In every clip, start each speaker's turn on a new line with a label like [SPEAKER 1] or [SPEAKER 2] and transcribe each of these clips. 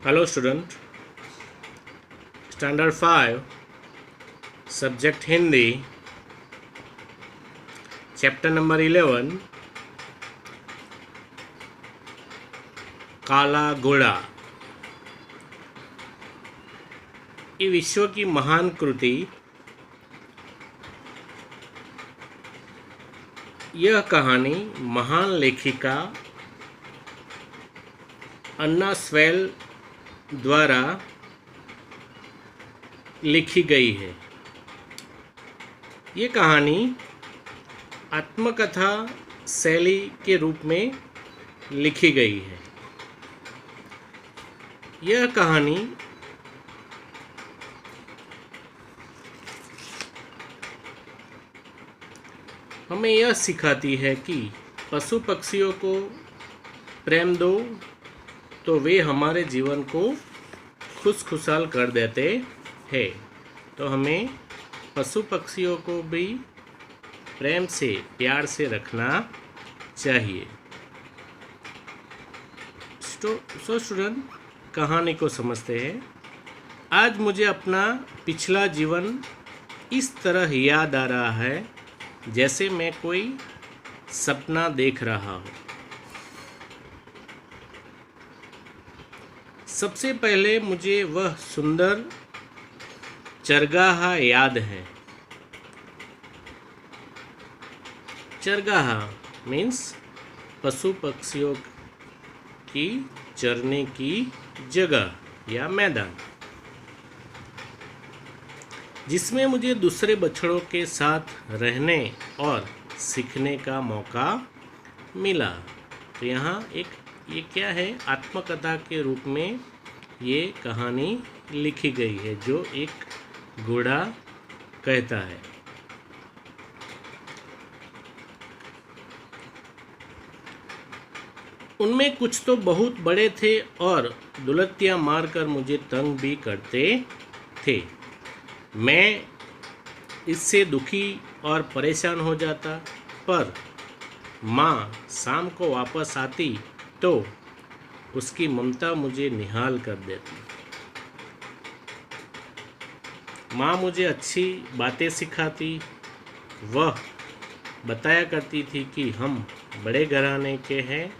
[SPEAKER 1] Hello student, standard 5 subject Hindi, chapter number 11 काला घोड़ा। ये विश्व की महान कृति। यह कहानी महान लेखिका अन्ना स्वेल द्वारा लिखी गई है। ये कहानी आत्मकथा शैली के रूप में लिखी गई है। यह कहानी हमें यह सिखाती है कि पशु पक्षियों को प्रेम दो तो वे हमारे जीवन को खुशहाल कर देते हैं। तो हमें पशु पक्षियों को भी प्रेम से प्यार से रखना चाहिए। सो स्टूडेंट, कहानी को समझते हैं। आज मुझे अपना पिछला जीवन इस तरह याद आ रहा है जैसे मैं कोई सपना देख रहा हूँ। सबसे पहले मुझे वह सुंदर चरगाह याद है। चरगाह मीन्स पशु पक्षियों की चरने की जगह या मैदान, जिसमें मुझे दूसरे बछड़ों के साथ रहने और सीखने का मौका मिला। तो यहाँ ये क्या है, आत्मकथा के रूप में ये कहानी लिखी गई है जो एक घोड़ा कहता है। उनमें कुछ तो बहुत बड़े थे और दुलत्तियाँ मारकर मुझे तंग भी करते थे। मैं इससे दुखी और परेशान हो जाता, पर माँ शाम को वापस आती तो उसकी ममता मुझे निहाल कर देती। माँ मुझे अच्छी बातें सिखाती। वह बताया करती थी कि हम बड़े घराने के हैं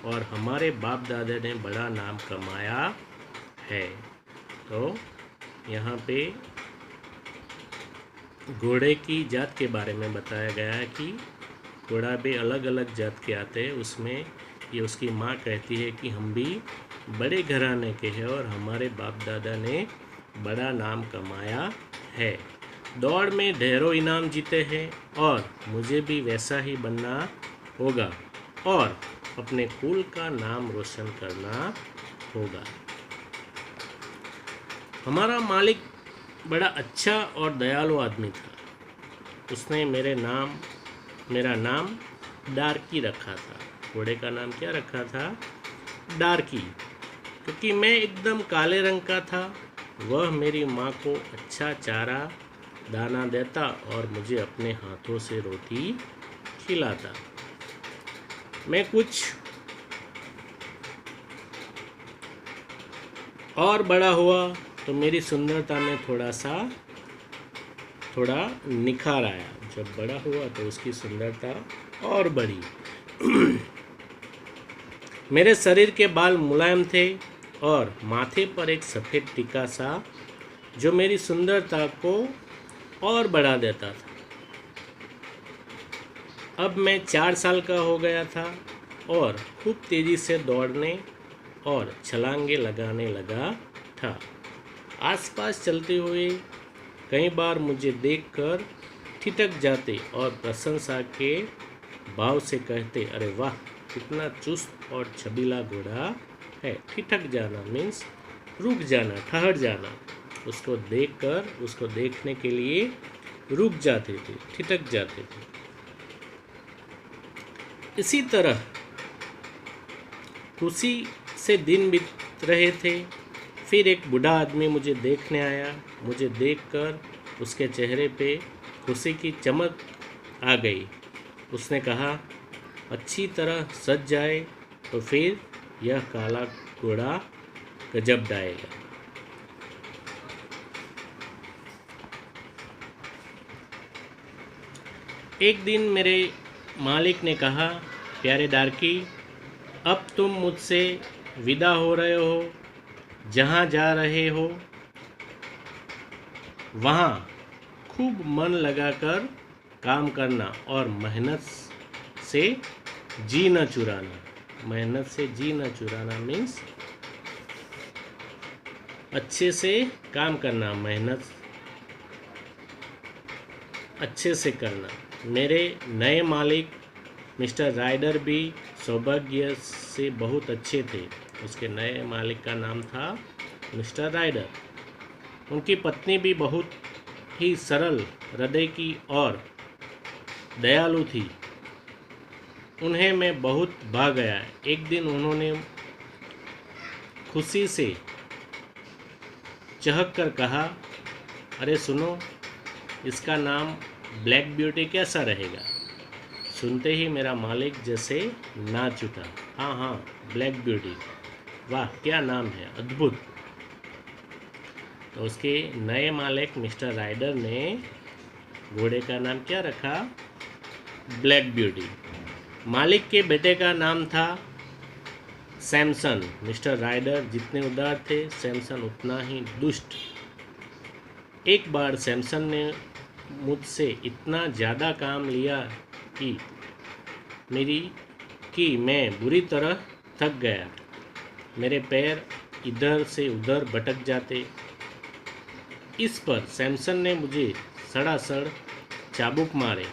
[SPEAKER 1] और हमारे बाप दादा ने बड़ा नाम कमाया है। तो यहाँ पे घोड़े की जात के बारे में बताया गया है कि घोड़ा भी अलग अलग जात के आते हैं। उसमें ये उसकी माँ कहती है कि हम भी बड़े घराने के हैं और हमारे बाप दादा ने बड़ा नाम कमाया है। दौड़ में ढेरों इनाम जीते हैं और मुझे भी वैसा ही बनना होगा और अपने कुल का नाम रोशन करना होगा। हमारा मालिक बड़ा अच्छा और दयालु आदमी था। उसने मेरा नाम डार्की रखा था। घोड़े का नाम क्या रखा था? डार्की, क्योंकि मैं एकदम काले रंग का था। वह मेरी माँ को अच्छा चारा दाना देता और मुझे अपने हाथों से रोटी खिलाता। मैं कुछ और बड़ा हुआ तो मेरी सुंदरता में थोड़ा निखार आया। जब बड़ा हुआ तो उसकी सुंदरता और बढ़ी। मेरे शरीर के बाल मुलायम थे और माथे पर एक सफ़ेद टीका सा जो मेरी सुंदरता को और बढ़ा देता था। अब मैं 4 साल का हो गया था और खूब तेज़ी से दौड़ने और छलांगे लगाने लगा था। आसपास चलते हुए कई बार मुझे देखकर ठिठक जाते और प्रशंसा के भाव से कहते, अरे वाह, कितना चुस्त और छबीला घोड़ा है। ठिठक जाना मीन्स रुक जाना, ठहर जाना। उसको देखने के लिए रुक जाते थे, ठिठक जाते थे। इसी तरह खुशी से दिन बीत रहे थे। फिर एक बूढ़ा आदमी मुझे देखने आया। मुझे देखकर उसके चेहरे पे खुशी की चमक आ गई। उसने कहा, अच्छी तरह सज जाए तो फिर यह काला घोड़ा गजब डायलॉग। एक दिन मेरे मालिक ने कहा, प्यारे डार्की, अब तुम मुझसे विदा हो रहे हो, जहाँ जा रहे हो वहाँ खूब मन लगाकर काम करना और मेहनत से जी न चुराना। मेहनत से जी न चुराना मीन्स अच्छे से काम करना, मेहनत अच्छे से करना। मेरे नए मालिक मिस्टर राइडर भी सौभाग्य से बहुत अच्छे थे। उसके नए मालिक का नाम था मिस्टर राइडर। उनकी पत्नी भी बहुत ही सरल हृदय की और दयालु थी। उन्हें मैं बहुत भा गया। एक दिन उन्होंने खुशी से चहक कर कहा, अरे सुनो, इसका नाम ब्लैक ब्यूटी कैसा रहेगा? सुनते ही मेरा मालिक जैसे नाच उठा। हाँ हाँ, ब्लैक ब्यूटी, वाह क्या नाम है, अद्भुत। तो उसके नए मालिक मिस्टर राइडर ने घोड़े का नाम क्या रखा? Black beauty. मालिक के बेटे का नाम था सैमसन। मिस्टर राइडर जितने उदार थे, सैमसन उतना ही दुष्ट। एक बार सैमसन ने मुझसे इतना ज़्यादा काम लिया कि मैं बुरी तरह थक गया। मेरे पैर इधर से उधर भटक जाते। इस पर सैमसन ने मुझे सड़ासड़ चाबुक मारे।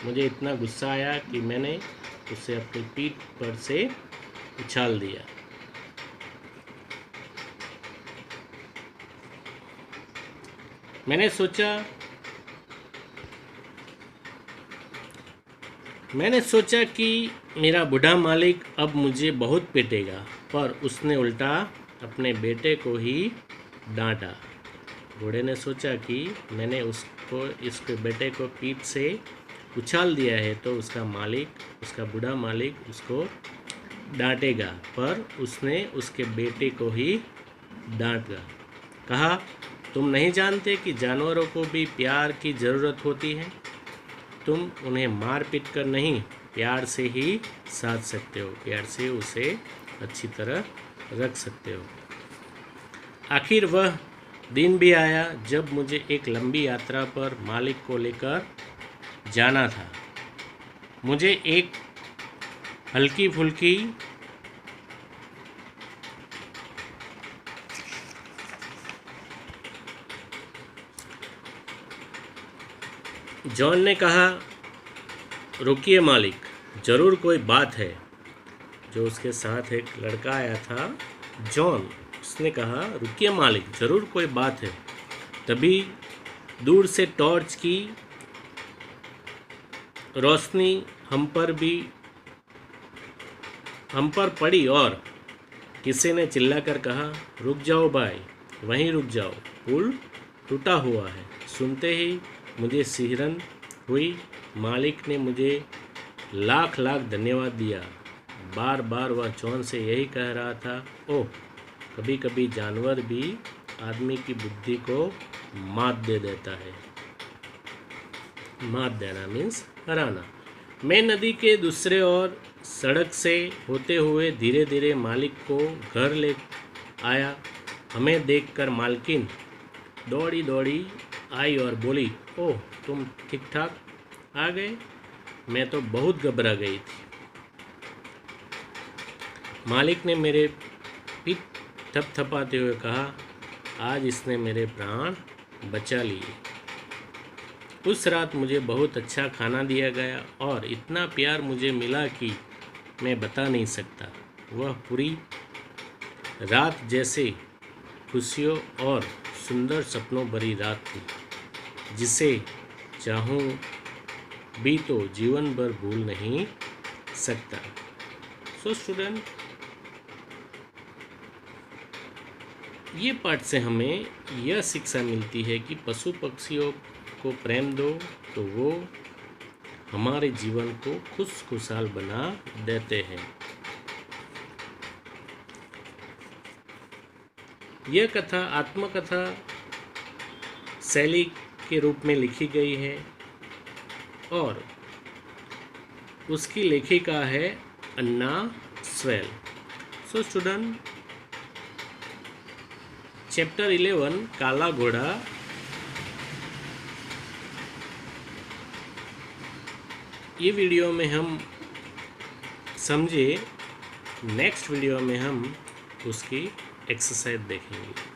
[SPEAKER 1] मुझे इतना गुस्सा आया कि मैंने उसे अपनी पीठ पर से उछाल दिया। मैंने सोचा कि मेरा बूढ़ा मालिक अब मुझे बहुत पीटेगा, पर उसने उल्टा अपने बेटे को ही डांटा। घोड़े ने सोचा कि मैंने इसके बेटे को पीठ से उछाल दिया है तो उसका बूढ़ा मालिक उसको डांटेगा, पर उसने उसके बेटे को ही डांटा। कहा, तुम नहीं जानते कि जानवरों को भी प्यार की ज़रूरत होती है? तुम उन्हें मार पीट कर नहीं, प्यार से ही साध सकते हो, प्यार से उसे अच्छी तरह रख सकते हो। आखिर वह दिन भी आया जब मुझे एक लंबी यात्रा पर मालिक को लेकर जाना था। मुझे एक हल्की फुल्की जॉन ने कहा, रुकिए मालिक, ज़रूर कोई बात है। जो उसके साथ एक लड़का आया था, जॉन, उसने कहा, रुकिए मालिक, ज़रूर कोई बात है। तभी दूर से टॉर्च की रोशनी हम पर पड़ी और किसी ने चिल्लाकर कहा, रुक जाओ भाई, वहीं रुक जाओ, पुल टूटा हुआ है। सुनते ही मुझे सिहरन हुई। मालिक ने मुझे लाख लाख धन्यवाद दिया। बार बार वह जॉन से यही कह रहा था, ओह, कभी कभी जानवर भी आदमी की बुद्धि को मात दे देता है। मात देना मीन्स हराना। मैं नदी के दूसरे ओर सड़क से होते हुए धीरे धीरे मालिक को घर ले आया। हमें देखकर मालकिन दौड़ी दौड़ी आई और बोली, ओह, तुम ठीक ठाक आ गए? मैं तो बहुत घबरा गई थी। मालिक ने मेरे पीठ थपथपाते हुए कहा, आज इसने मेरे प्राण बचा लिए। उस रात मुझे बहुत अच्छा खाना दिया गया और इतना प्यार मुझे मिला कि मैं बता नहीं सकता। वह पूरी रात जैसे खुशियों और सुंदर सपनों भरी रात थी, जिसे चाहूँ भी तो जीवन भर भूल नहीं सकता। सो स्टूडेंट, ये पाठ से हमें यह शिक्षा मिलती है कि पशु पक्षियों को प्रेम दो तो वो हमारे जीवन को खुशहाल बना देते हैं। यह कथा आत्मकथा शैली के रूप में लिखी गई है और उसकी लेखिका है अन्ना स्वेल। सो स्टूडेंट, चैप्टर 11 काला घोड़ा ये वीडियो में हम समझे। नेक्स्ट वीडियो में हम उसकी एक्सरसाइज देखेंगे।